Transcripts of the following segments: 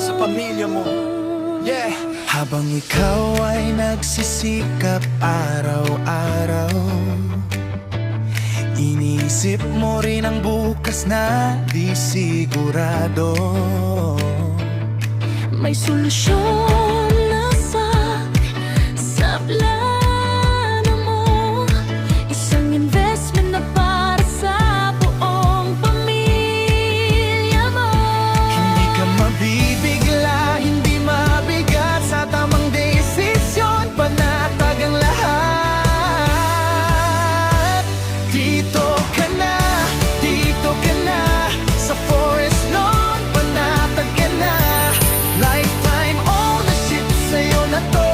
para sa pamilya mo. Yeah. Habang ikaw ay nagsisikap araw-araw, iniisip mo rin ang bukas na di sigurado. May solusyon na sa plano mo, isang investment na para sa buong pamilya mo. Hindi ka mabibigla, hindi mabigat, sa tamang desisyon panatag ang lahat. Dito ka na sa Forest Lawn, panatag ka na. Lifetime ownership sa'yo na to,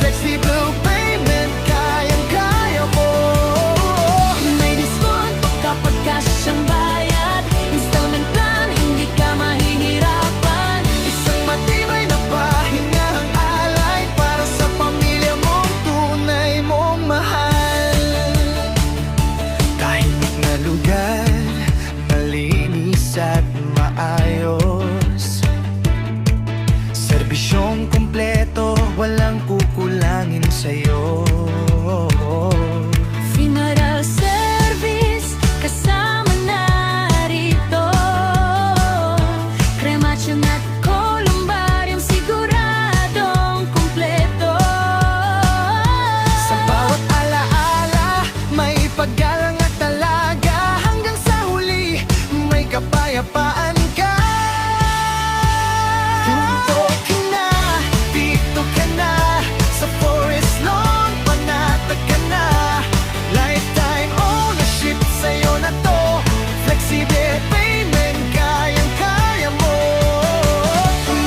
flexible payment, kayang-kaya mo. May discount kapag cash ang bayad, installment plan, hindi ka mahihirapan. Isang matibay na pahinga ang alay para sa pamilya mong tunay mong mahal. Tahimik na lugar, malinis at maayos, serbisyong kumpleto, walang kukulangin sa'yo. Funeral service, kasama na rito. Cremation at columbarium, siguradong kumpleto. Sa bawat alaala, may paggalang at talaga, hanggang sa huli, may kapayapaan ka. Dito ka na, sa Forest Lawn, panatag ka na. Lifetime ownership sa'yo na to, flexible payment, kayang-kaya mo.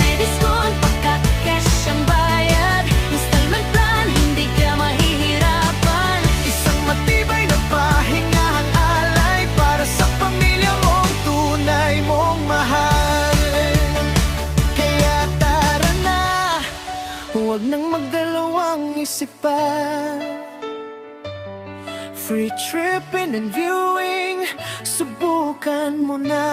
May discount pagka cash ang bayad, installment plan, hindi ka mahihirapan. Isang matibay na pahinga ang alay para sa pamilya mong tunay mong mahal. Kaya tara na, huwag nang magdalawang isip pa. Free tripping and viewing, subukan mo na.